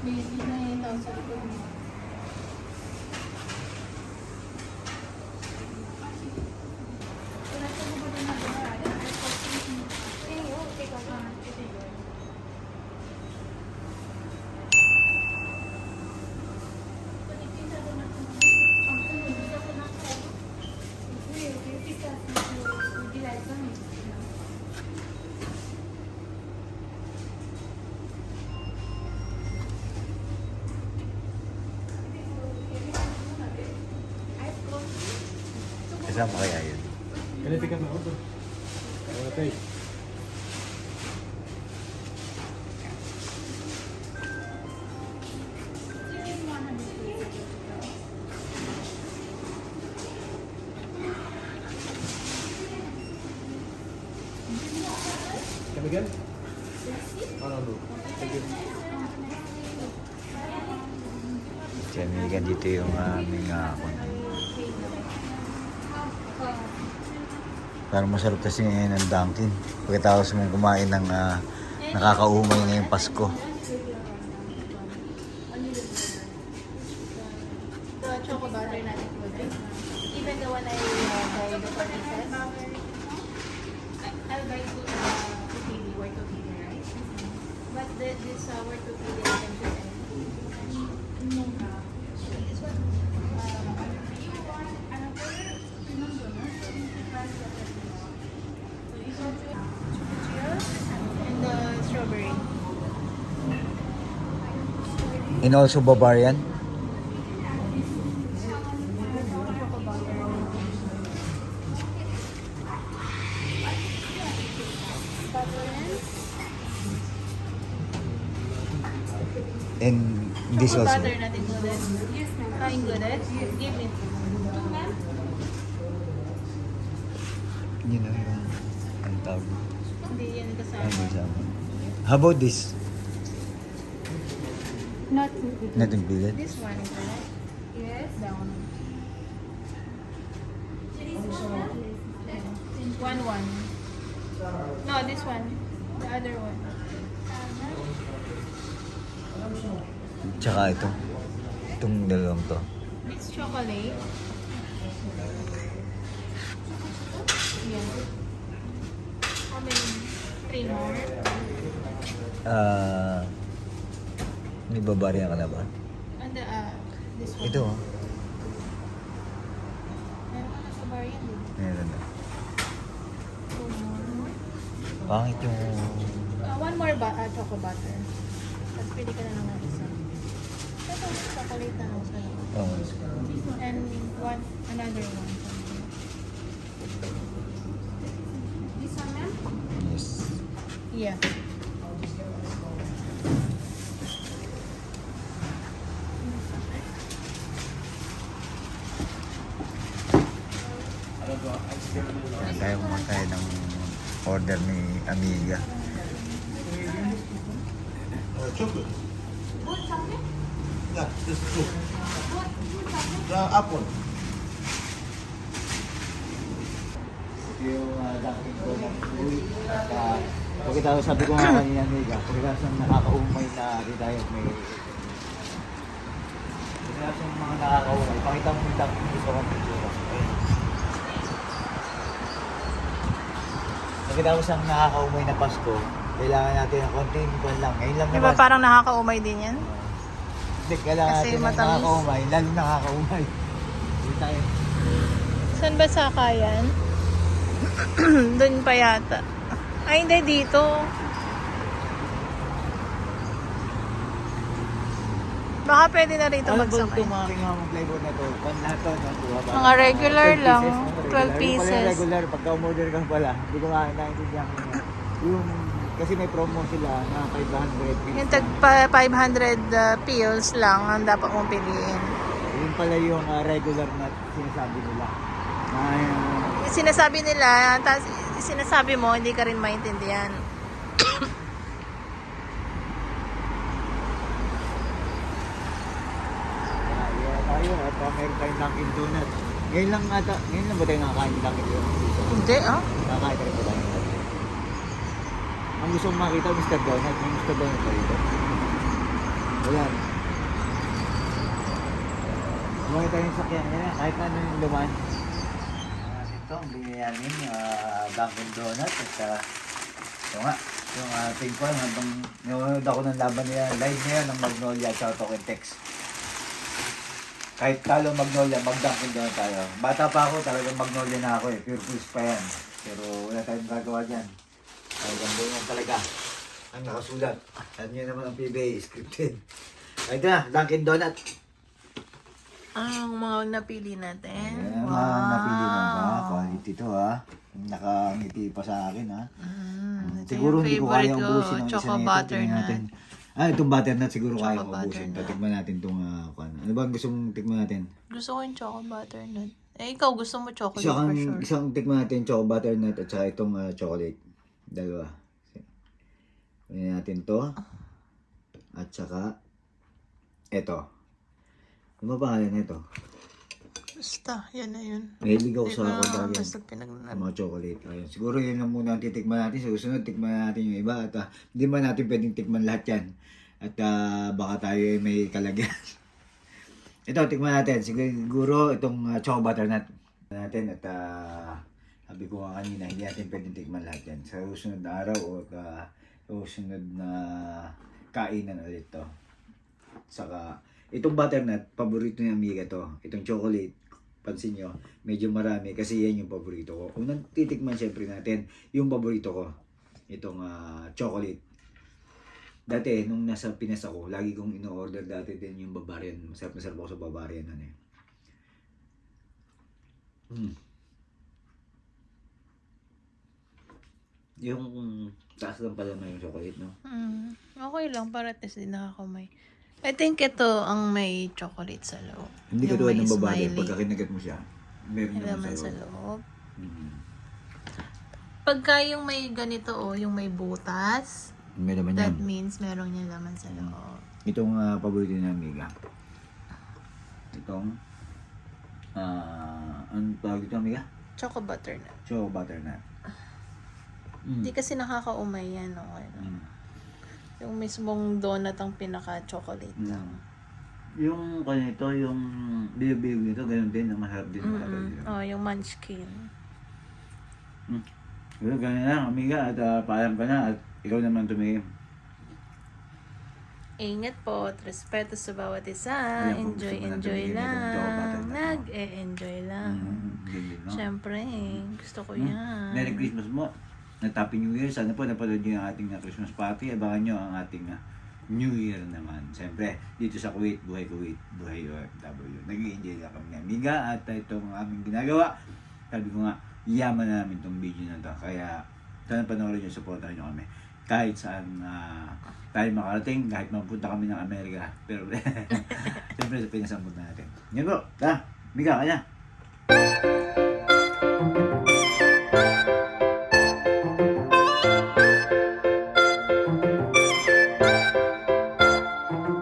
Baby na yung tao sa likod mo. Kasama kaya yun? Ganito ka na ako. Okay. Come again? Ano no? Thank you. Siyamigan dito yung aming parang masarap kasi ngayon ng Dunkin. Pagkatapos mong kumain ng nakakaumay ngayong Pasko. The choco butter natin po din. Even the one I buy the 40 cents. I'll buy two kg, worth 2 kg, right? But this worth 2 kg I can choose any. This one, you want another premium donut? So you can choose and the strawberry. And also Bavarian. Choco butter. And this Choco also. butter natin included. Yes, ma'am. Included? Give me. Ma'am? You know yung ang tawag. Hindi yan Ay, kasama. may sama. How about this? Not Not included? this one is right? Yes. That one. One. No, this one. The other one. Tsaka ito. Itong dalawang to. This chocolate. Yeah. How many? 3 more. May Bavarian ka na ba? And this one. Ito oh. Meron ka na sa bar yan, di ba? Meron na. 2 more. Pangit yung... One more choco butter. Tapos pili ka na lang ng isa. Ito, chocolate na lang sa loob. Oh. And another one. This one, ma'am? Yes. Yeah. Yan tayo kumakain ng order ni Amiga. Chocolate. Good chocolate? Yeah, this is two. What? Good chocolate? The apple. Yung Dunkin Donut uwi. Pagkatapos sabi ko nga kanina Amiga, pagkatapos ng nakakaumay na di tayo may... Pagkatapos ng mga nakakaumay, pakita mo yung Dunkin Donut picture. Pagkatapos ng nakakaumay na Pasko, kailangan natin ng konting kwan lang. Ngayon lang Di ba naman. parang nakakaumay din yan? Hindi, kailangan Kasi natin ng matamis. nakakaumay, lalo nakakaumay. Hindi tayo. Saan ba sakayan? Doon pa yata. Ay, hindi dito. Baka pwede na rito Ano ba magsakay. itong mga kinamang flavor na to? Kwan lahat to, no? Mga regular 12 lang, pieces, 12 pieces. Yung pala regular, pagka umorder ka pala, hindi ko naiintindihan ko nga. Yung, kasi may promo sila na 500 pieces. Yung tag 500 pills lang ang dapat mong piliin. Yun pala yung regular na sinasabi nila. Sinasabi nila, tapos sinasabi mo, hindi ka rin maintindihan. Tayo at meron tayong Dunkin Donut. Ngayon lang ba tayo nakakain ng Dunkin Donut? Hindi, ah? Nakakain tayo ba tayo? Ang gusto mong makita, Mr. Donut. May Mr. Donut pa rito. Wala. tayong sakyan niya, kahit ano yung luman. Ito, ang binili namin, Dunkin Donuts at ito nga, yung ating ko, habang nanonood ako ng laban nila, live niya ng Magnolia at Token Text. Kahit talo Magnolia, mag-Dunkin Donuts tayo. Bata pa ako, talagang Magnolia na ako eh, pure push pa yan. Pero wala tayong gagawa dyan. Talagang doon talaga ang nakasulat. At yun naman ang PBA, scripted. Ay, ito na, Dunkin Donuts. Ang mga napili natin. Ayan, mga napili mo ba? Quality to ha. Nakangiti pa sa akin ha. Ito Siguro yung hindi ko favorite kayang ko, ubusin ang isa choco na ito. butternut. Tingnan natin. Itong butternut siguro Choco kayang ubusin. butternut. Tatikman natin itong ano ba ang gusto mong tikman natin? Gusto ko yung choco butternut. Ikaw gusto mo chocolate Isang, for sure. isang tikman natin choco butternut at saka itong chocolate. Dalawa. Kunin natin to. At saka ito. Ano ba pangalan nito? Basta, yan na yun. Mahilig ako sa kontragyan. Basta pinag- Mga chocolate. Ayun. Siguro yun lang muna ang titikman natin. Sa susunod, tikman natin yung iba. At hindi man natin pwedeng tikman lahat yan. At baka tayo ay may kalagyan. Ito, tikman natin. Siguro itong choco butternut natin. At sabi ko nga kanina, hindi natin pwedeng tikman lahat yan. Sa susunod na araw o sa susunod na kainan ulit to. Saka, itong butternut, paborito ni Amiga to. Itong chocolate, pansin nyo, medyo marami kasi yan yung paborito ko. Unang titikman syempre natin, yung paborito ko. Itong chocolate. Dati, nung nasa Pinas ako, lagi kong ino-order dati din yung Bavarian. Masarap ako sa Bavarian. Ano eh. Yung taas lang pala na yung chocolate, no? Okay lang, para test din nakakamay. I think ito ang may chocolate sa loob. Hindi Yung katulad may ng babae, smiley. pagka kinagat mo siya, meron May naman laman sa sa loob. loob. Mm. Pagka yung may ganito yung may butas, May naman that yan. means meron niya laman sa loob. Itong paborito ni Amiga. Itong, anong tawag dito, Amiga? Choco butternut. Choco butternut. Hindi kasi nakakaumay yan. Okay. Yung mismong donut ang pinaka-chocolate lang. Yung kanito, yung biyog-biyog nito, ganun din, ang masarap din. Yung munchkin. Pero ganun lang, Amiga, at paalam ka na, at ikaw naman tumingin. Ingat po at respeto sa bawat isa. Ayan, kung gusto mo na tumingin Enjoy itong choco lang. butternut mo. Nag-e-enjoy lang. Ganyan, no? Siyempre, gusto ko yan. Merry Christmas mo. Happy New Year. Sana po napanood nyo yung ating Christmas party. Abangan nyo ang ating New Year naman. Siyempre, dito sa Kuwait, buhay OFW. Nag-i-enjoy lang kami ng Amiga at itong aming ginagawa. Sabi ko nga, yaman na namin itong video na ito. Kaya, sana panoorin nyo, supportan nyo kami. Kahit saan tayo makarating, kahit mapunta kami ng Amerika. Pero, siyempre, sa pinasamod natin. Yan po. Amiga, kanya.